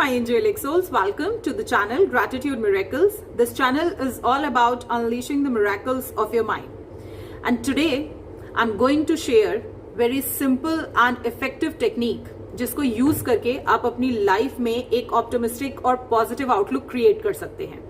my angelic souls, welcome to the channel Gratitude Miracles. This channel is all about unleashing the miracles of your mind. And today I'm going to share very simple and effective technique जिसको use करके आप अपनी life में एक optimistic और positive outlook create कर सकते हैं.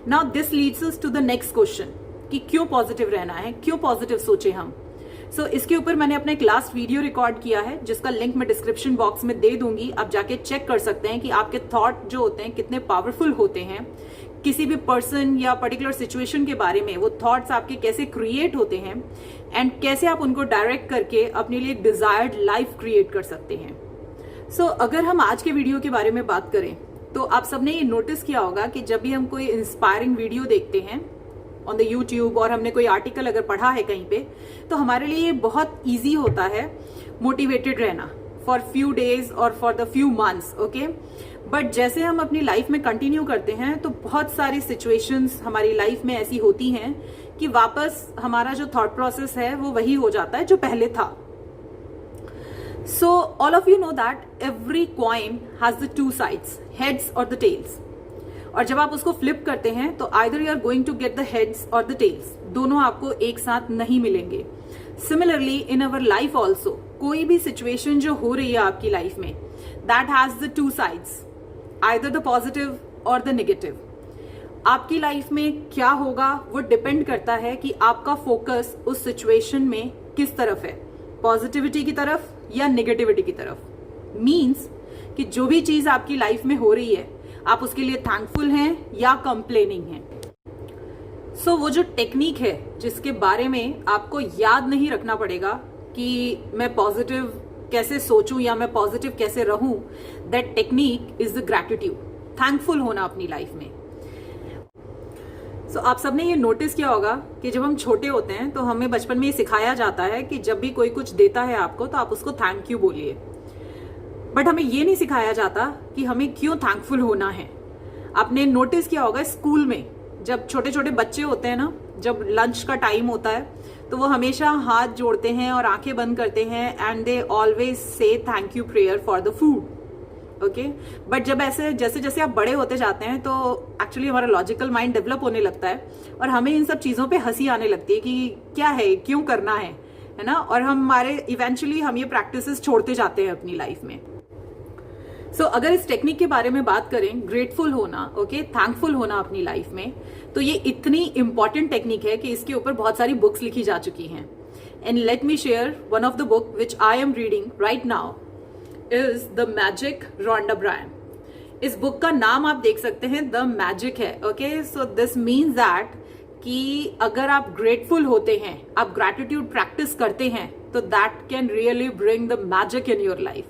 Now this leads us to the next question कि क्यों पॉजिटिव रहना है, क्यों पॉजिटिव सोचे हम. इसके ऊपर मैंने अपना एक लास्ट वीडियो रिकॉर्ड किया है जिसका लिंक मैं डिस्क्रिप्शन बॉक्स में दे दूंगी. आप जाके चेक कर सकते हैं कि आपके थॉट जो होते हैं कितने पावरफुल होते हैं. किसी भी पर्सन या पर्टिकुलर सिचुएशन के बारे में वो थॉट्स आपके कैसे क्रिएट होते हैं एंड कैसे आप उनको डायरेक्ट करके अपने लिए डिजायर्ड लाइफ क्रिएट कर सकते हैं. अगर हम आज के वीडियो के बारे में बात करें तो आप सबने ये नोटिस किया होगा कि जब भी हम कोई इंस्पायरिंग वीडियो देखते हैं ऑन द यूट्यूब और हमने कोई आर्टिकल अगर पढ़ा है कहीं पे, तो हमारे लिए ये बहुत ईजी होता है मोटिवेटेड रहना फॉर फ्यू डेज और for the few months. Okay, but जैसे हम अपनी लाइफ में कंटिन्यू करते हैं तो बहुत सारी सिचुएशंस हमारी लाइफ में ऐसी होती हैं कि वापस हमारा जो थॉट प्रोसेस है वो वही हो जाता है जो पहले था. All of you know that every coin has the two sides, heads or the tails. और जब आप उसको फ्लिप करते हैं तो either you are going to get the heads or the tails. दोनों आपको एक साथ नहीं मिलेंगे. Similarly in our life also, कोई भी सिचुएशन जो हो रही है आपकी लाइफ में, that has the two sides, either the positive or the negative. आपकी लाइफ में क्या होगा वो डिपेंड करता है कि आपका फोकस उस सिचुएशन में किस तरफ है, पॉजिटिविटी की तरफ या नेगेटिविटी की तरफ. मीन्स कि जो भी चीज आपकी लाइफ में हो रही है आप उसके लिए थैंकफुल हैं या कंप्लेनिंग हैं. वो जो टेक्निक है जिसके बारे में आपको याद नहीं रखना पड़ेगा कि मैं पॉजिटिव कैसे सोचूं या मैं पॉजिटिव कैसे रहूं, that technique is the gratitude, thankful होना अपनी लाइफ में. आप सबने ये नोटिस किया होगा कि जब हम छोटे होते हैं तो हमें बचपन में ये सिखाया जाता है कि जब भी कोई कुछ देता है आपको तो आप उसको थैंक यू बोलिए. बट हमें ये नहीं सिखाया जाता कि हमें क्यों थैंकफुल होना है. आपने नोटिस किया होगा स्कूल में जब छोटे छोटे बच्चे होते हैं ना, जब लंच का टाइम होता है तो वो हमेशा हाथ जोड़ते हैं और आंखें बंद करते हैं and they always say thank you prayer for the food. Okay, but जब ऐसे जैसे जैसे आप बड़े होते जाते हैं तो एक्चुअली हमारा लॉजिकल माइंड डेवलप होने लगता है और हमें इन सब चीजों पे हंसी आने लगती है कि क्या है, क्यों करना है ना. और हमारे इवेंचुअली हम ये प्रैक्टिसेस छोड़ते जाते हैं अपनी लाइफ में. अगर इस टेक्निक के बारे में बात करें, ग्रेटफुल होना, ओके, थैंकफुल होना अपनी लाइफ में, तो ये इतनी इंपॉर्टेंट टेक्निक है कि इसके ऊपर बहुत सारी बुक्स लिखी जा चुकी हैं. And let me share one of the book which I am reading right now is The Magic, Rhonda Byrne. इस बुक का नाम आप देख सकते हैं, द मैजिक है. Okay, so this means that कि अगर आप ग्रेटफुल होते हैं, आप ग्रैटिट्यूड प्रैक्टिस करते हैं, तो that can really bring the magic in your life.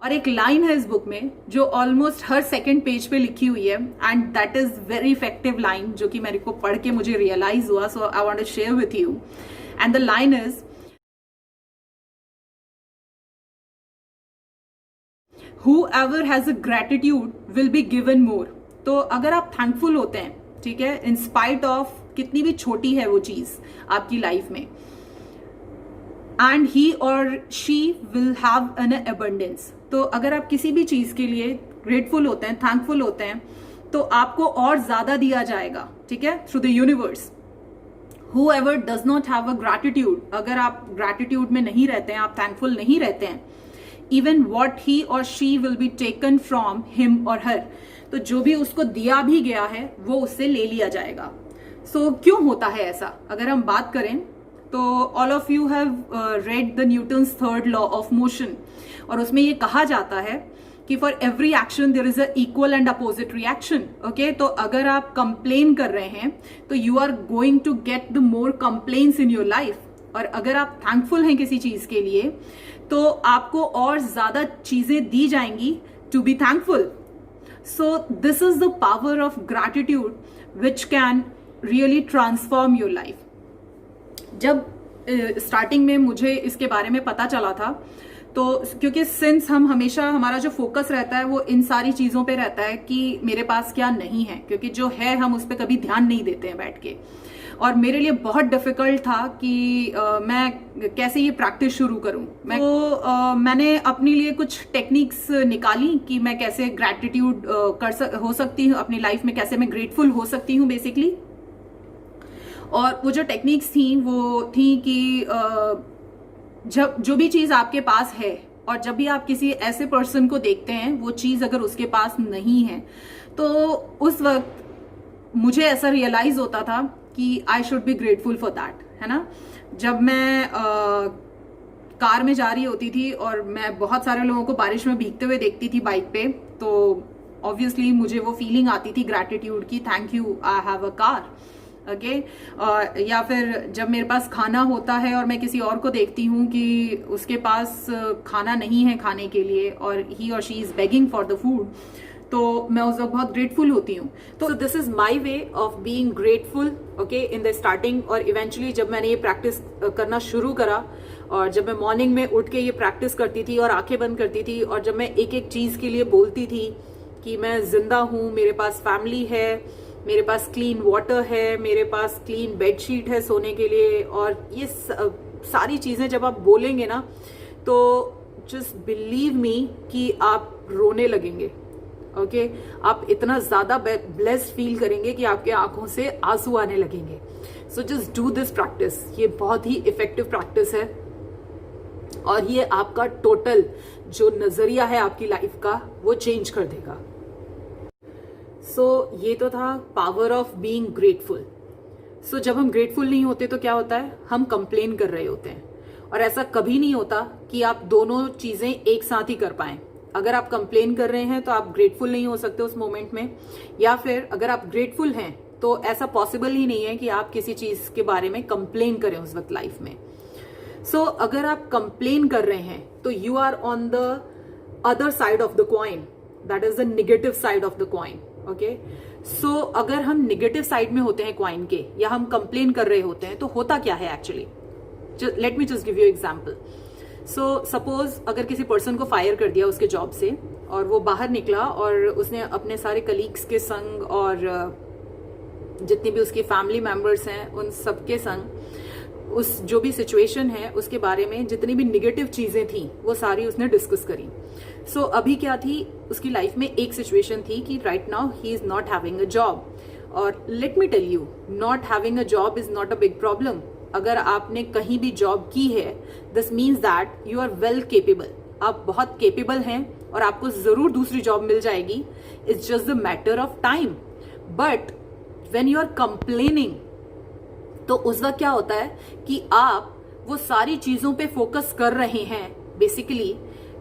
और एक लाइन है इस बुक में जो ऑलमोस्ट हर सेकेंड पेज पे लिखी हुई है and that is very effective line जो कि मेरे को पढ़ के मुझे रियलाइज हुआ. So I want to share with you and the line is, Whoever has a gratitude will be given more. तो अगर आप थैंकफुल होते हैं, ठीक है, इन स्पाइट ऑफ कितनी भी छोटी है वो चीज आपकी लाइफ में, एंड ही और she will have an abundance. तो अगर आप किसी भी चीज के लिए ग्रेटफुल होते हैं, थैंकफुल होते हैं, तो आपको और ज्यादा दिया जाएगा, ठीक है, through the universe. Whoever does not have a gratitude, अगर आप ग्रैटिट्यूड में नहीं रहते हैं, आप थैंकफुल नहीं रहते हैं, even what he or she will be taken from him or her. तो जो भी उसको दिया भी गया है वो उससे ले लिया जाएगा. क्यों होता है ऐसा? अगर हम बात करें तो all of you have read the Newton's third law of motion, और उसमें ये कहा जाता है कि for every action there is a equal and opposite reaction. Okay, तो अगर आप कंप्लेन कर रहे हैं तो you are going to get the more complaints in your life. और अगर आप थैंकफुल हैं किसी चीज के लिए तो आपको और ज्यादा चीजें दी जाएंगी to be thankful. This is the power of gratitude which can really transform your life. जब स्टार्टिंग में मुझे इसके बारे में पता चला था तो क्योंकि सिंस हम हमेशा हमारा जो फोकस रहता है वो इन सारी चीजों पे रहता है कि मेरे पास क्या नहीं है, क्योंकि जो है हम उस पर कभी ध्यान नहीं देते हैं बैठ के. और मेरे लिए बहुत डिफिकल्ट था कि मैं कैसे ये प्रैक्टिस शुरू करूं। मैंने अपने लिए कुछ टेक्निक्स निकाली कि मैं कैसे ग्रैटिट्यूड हो सकती हूँ अपनी लाइफ में, कैसे मैं ग्रेटफुल हो सकती हूँ बेसिकली। और वो जो टेक्निक्स थी वो थी कि जब जो भी चीज आपके पास है और जब भी आप किसी ऐसे पर्सन को देखते हैं वो चीज अगर उसके पास नहीं है, तो उस वक्त मुझे ऐसा रियलाइज होता था कि I should be grateful for that, है ना। जब मैं कार में जा रही होती थी और मैं बहुत सारे लोगों को बारिश में भीगते हुए देखती थी बाइक पे, तो ऑब्वियसली मुझे वो फीलिंग आती थी ग्रैटिट्यूड की, thank you I have a car, okay. या फिर जब मेरे पास खाना होता है और मैं किसी और को देखती हूँ कि उसके पास खाना नहीं है खाने के लिए और ही और she is begging for the food, तो मैं उस वक्त बहुत ग्रेटफुल होती हूँ। तो this is my way of being grateful, okay, in the starting. और इवेंचुअली जब मैंने ये प्रैक्टिस करना शुरू करा और जब मैं मॉर्निंग में उठ के ये प्रैक्टिस करती थी और आंखें बंद करती थी और जब मैं एक एक चीज के लिए बोलती थी कि मैं जिंदा हूँ, मेरे पास फैमिली है, मेरे पास क्लीन वाटर है, मेरे पास क्लीन बेडशीट है सोने के लिए, और ये सारी चीजें जब आप बोलेंगे ना तो जस्ट बिलीव मी कि आप रोने लगेंगे, ओके। आप इतना ज्यादा ब्लेस्ड फील करेंगे कि आपके आंखों से आंसू आने लगेंगे। So just do this practice, ये बहुत ही इफेक्टिव प्रैक्टिस है और ये आपका टोटल जो नजरिया है आपकी लाइफ का वो चेंज कर देगा। सो ये तो था पावर ऑफ बीइंग ग्रेटफुल। सो जब हम ग्रेटफुल नहीं होते तो क्या होता है, हम कंप्लेन कर रहे होते हैं, और ऐसा कभी नहीं होता कि आप दोनों चीजें एक साथ ही कर पाएं। अगर आप कंप्लेन कर रहे हैं तो आप ग्रेटफुल नहीं हो सकते उस मोमेंट में, या फिर अगर आप ग्रेटफुल हैं तो ऐसा पॉसिबल ही नहीं है कि आप किसी चीज के बारे में कंप्लेन करें उस वक्त लाइफ में। सो अगर आप कंप्लेन कर रहे हैं तो you are on the other side of the coin, that is the negative side of the coin, okay. So अगर हम नेगेटिव साइड में होते हैं क्वाइन के, या हम कंप्लेन कर रहे होते हैं, तो होता क्या है actually. Let me just give you example. So suppose अगर किसी पर्सन को फायर कर दिया उसके जॉब से और वो बाहर निकला और उसने अपने सारे कलीग्स के संग और जितनी भी उसकी फैमिली मेंबर्स हैं उन सबके संग उस जो भी सिचुएशन है उसके बारे में जितनी भी निगेटिव चीजें थी वो सारी उसने डिस्कस करी। सो अभी क्या थी उसकी लाइफ में, एक सिचुएशन थी कि right now he is not having a job. और let me tell you, not having a job is not a big problem. अगर आपने कहीं भी जॉब की है, this means that you are well capable, आप बहुत केपेबल हैं और आपको जरूर दूसरी जॉब मिल जाएगी। It's just the matter of time. But when you are complaining, तो उस वक्त क्या होता है कि आप वो सारी चीजों पे फोकस कर रहे हैं बेसिकली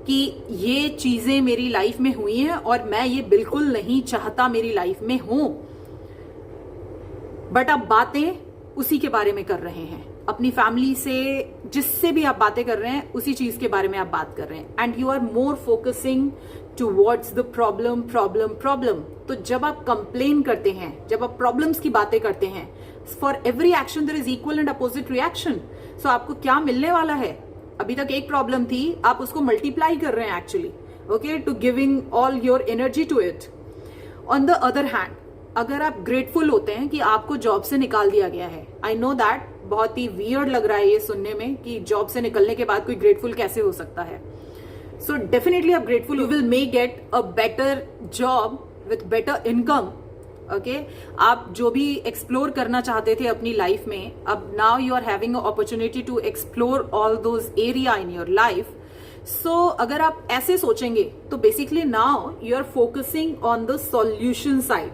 कि ये चीजें मेरी लाइफ में हुई हैं और मैं ये बिल्कुल नहीं चाहता मेरी लाइफ में हो। बट आप बातें उसी के बारे में कर रहे हैं, अपनी फैमिली से जिससे भी आप बातें कर रहे हैं उसी चीज के बारे में आप बात कर रहे हैं, and you are more focusing towards the problem problem problem. तो जब आप कंप्लेन करते हैं, जब आप प्रॉब्लम्स की बातें करते हैं, for every action there is equal and opposite reaction. So आपको क्या मिलने वाला है, अभी तक एक प्रॉब्लम थी, आप उसको मल्टीप्लाई कर रहे हैं actually, okay, to giving all your energy to it. On the other hand, अगर आप ग्रेटफुल होते हैं कि आपको जॉब से निकाल दिया गया है, आई नो दैट बहुत ही वियर्ड लग रहा है ये सुनने में कि जॉब से निकलने के बाद कोई ग्रेटफुल कैसे हो सकता है। सो डेफिनेटली आप grateful, you will may get a better job with better income, okay. आप जो भी एक्सप्लोर करना चाहते थे अपनी लाइफ में, अब now you are having a opportunity to explore all those area in your life. So अगर आप ऐसे सोचेंगे तो basically now you are focusing on the solution side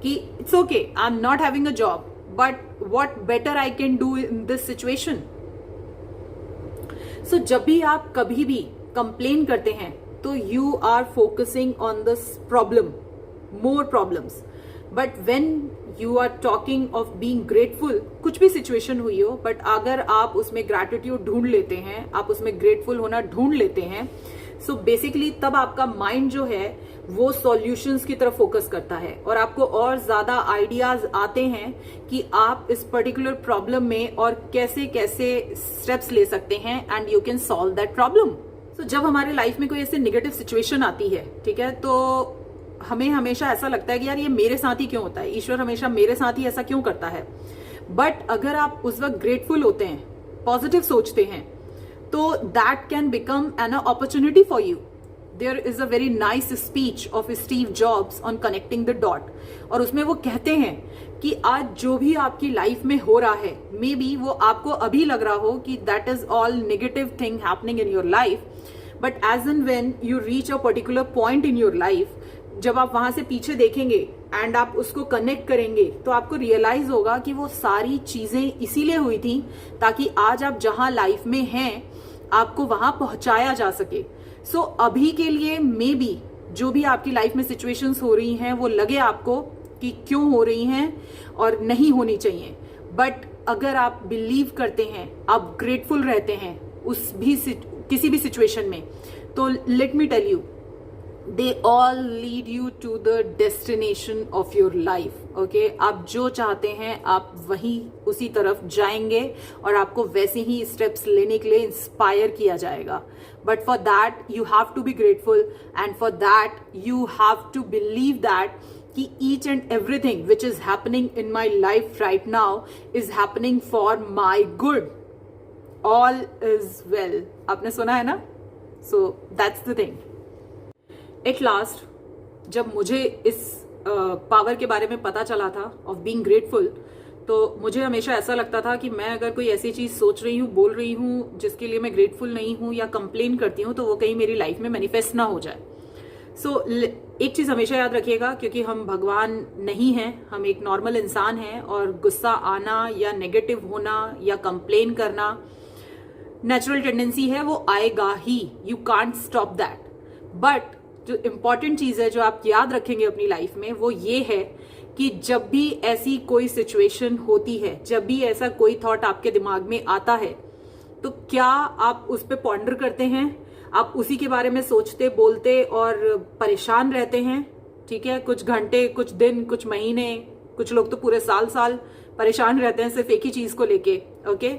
कि it's okay, I am not having a job, but what better I can do in this situation. So जब भी आप कभी भी कंप्लेन करते हैं तो you are focusing on this problem, more problems. But when you are talking of being grateful, कुछ भी सिचुएशन हुई हो, बट अगर आप उसमें ग्रैटिट्यूड ढूंढ लेते हैं, आप उसमें ग्रेटफुल होना ढूंढ लेते हैं, सो बेसिकली तब आपका माइंड जो है वो सॉल्यूशंस की तरफ फोकस करता है और आपको और ज्यादा आइडियाज आते हैं कि आप इस पर्टिकुलर प्रॉब्लम में और कैसे कैसे स्टेप्स ले सकते हैं and you can solve that problem. So जब हमारे लाइफ में कोई ऐसे नेगेटिव सिचुएशन आती है, ठीक है, तो हमें हमेशा ऐसा लगता है कि यार ये मेरे साथ ही क्यों होता है, ईश्वर हमेशा मेरे साथ ही ऐसा क्यों करता है। बट अगर आप उस वक्त ग्रेटफुल होते हैं, पॉजिटिव सोचते हैं, तो that can become an opportunity for you. There is a very nice speech of Steve Jobs on connecting the dot. और उसमें वो कहते हैं कि आज जो भी आपकी लाइफ में हो रहा है, मे बी वो आपको अभी लग रहा हो कि that is all negative thing happening in your life, but as and when you reach a particular point in your life, जब आप वहां से पीछे देखेंगे एंड आप उसको कनेक्ट करेंगे, तो आपको रियलाइज होगा कि वो सारी चीजें इसीलिए हुई थी ताकि आज आप जहां लाइफ में हैं आपको वहां पहुंचाया जा सके. सो अभी के लिए मे बी जो भी आपकी लाइफ में सिचुएशंस हो रही हैं वो लगे आपको कि क्यों हो रही हैं और नहीं होनी चाहिए, बट अगर आप बिलीव करते हैं, आप ग्रेटफुल रहते हैं किसी भी सिचुएशन में, तो let me tell you, they all lead you to the destination of your life. Okay, आप जो चाहते हैं आप वहीं उसी तरफ जाएंगे और आपको वैसे ही स्टेप्स लेने के लिए इंस्पायर किया जाएगा. But for that you have to be grateful, and for that you have to believe that कि each and everything which is happening in my life right now is happening for my good. All is well. आपने सुना है ना? So that's the thing. At last जब मुझे इस power के बारे में पता चला था ऑफ बीइंग ग्रेटफुल, तो मुझे हमेशा ऐसा लगता था कि मैं अगर कोई ऐसी चीज सोच रही हूँ, बोल रही हूँ जिसके लिए मैं ग्रेटफुल नहीं हूँ या कंप्लेन करती हूँ, तो वो कहीं मेरी लाइफ में मैनिफेस्ट ना हो जाए. सो एक चीज हमेशा याद रखिएगा, क्योंकि हम भगवान नहीं हैं, हम एक नॉर्मल इंसान हैं, और गुस्सा आना या नेगेटिव होना या कंप्लेन करना नेचुरल टेंडेंसी है, वो आएगा ही. You can't stop that. But जो इंपॉर्टेंट चीज है जो आप याद रखेंगे अपनी लाइफ में, वो ये है कि जब भी ऐसी कोई सिचुएशन होती है, जब भी ऐसा कोई थॉट आपके दिमाग में आता है, तो क्या आप उस पर पॉन्डर करते हैं, आप उसी के बारे में सोचते बोलते और परेशान रहते हैं? ठीक है, कुछ घंटे, कुछ दिन, कुछ महीने, कुछ लोग तो पूरे साल परेशान रहते हैं सिर्फ एक ही चीज को लेके. ओके,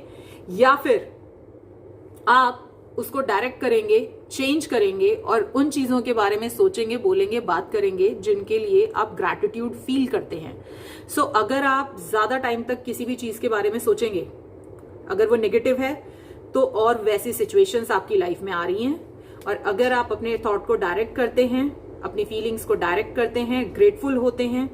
या फिर आप उसको डायरेक्ट करेंगे, चेंज करेंगे और उन चीजों के बारे में सोचेंगे, बोलेंगे, बात करेंगे जिनके लिए आप ग्रैटिट्यूड फील करते हैं. सो अगर आप ज्यादा टाइम तक किसी भी चीज के बारे में सोचेंगे, अगर वो नेगेटिव है, तो और वैसी सिचुएशंस आपकी लाइफ में आ रही हैं. और अगर आप अपने थॉट को डायरेक्ट करते हैं, अपनी फीलिंग्स को डायरेक्ट करते हैं, ग्रेटफुल होते हैं,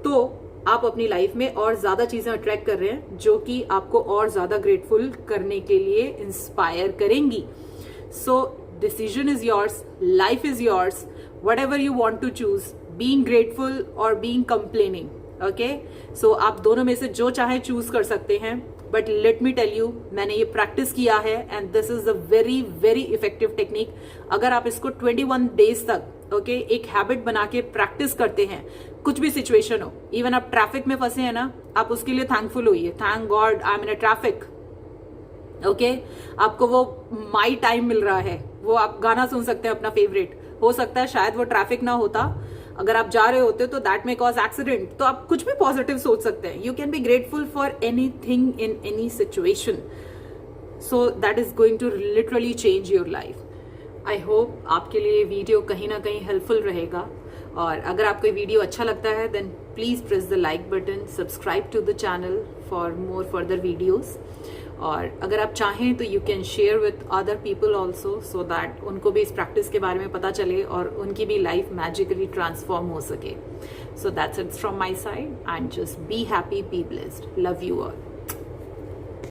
तो आप अपनी लाइफ में और ज्यादा चीजें अट्रैक्ट कर रहे हैं जो कि आपको और ज्यादा ग्रेटफुल करने के लिए इंस्पायर करेंगी. So decision is yours, life is yours, whatever you want to choose, being grateful और बीइंग कंप्लेनिंग. ओके, सो आप दोनों में से जो चाहे चूज कर सकते हैं. But let me tell you, मैंने ये प्रैक्टिस किया है and this is a very very effective technique. अगर आप इसको 21 डेज तक एक हैबिट बना के प्रैक्टिस करते हैं, कुछ भी सिचुएशन हो, इवन आप ट्रैफिक में फंसे हैं ना, आप उसके लिए थैंकफुल होइए. Thank God I am in a traffic. Okay, आपको वो माई टाइम मिल रहा है, वो आप गाना सुन सकते हैं अपना फेवरेट. हो सकता है शायद वो ट्रैफिक ना होता, अगर आप जा रहे होते तो दैट मे कॉज एक्सीडेंट. तो आप कुछ भी पॉजिटिव सोच सकते हैं. You can be grateful for anything in any situation. So that is going to literally change your life. I hope आपके लिए वीडियो कहीं ना कहीं हेल्पफुल रहेगा. और अगर आपको ये वीडियो अच्छा लगता है then please press the like button, subscribe to the channel for more further videos. और अगर आप चाहें तो you can share with other people also, so that उनको भी इस प्रैक्टिस के बारे में पता चले और उनकी भी लाइफ मैजिकली ट्रांसफॉर्म हो सके. So that's it from my side, and just be happy, be blessed. Love you all.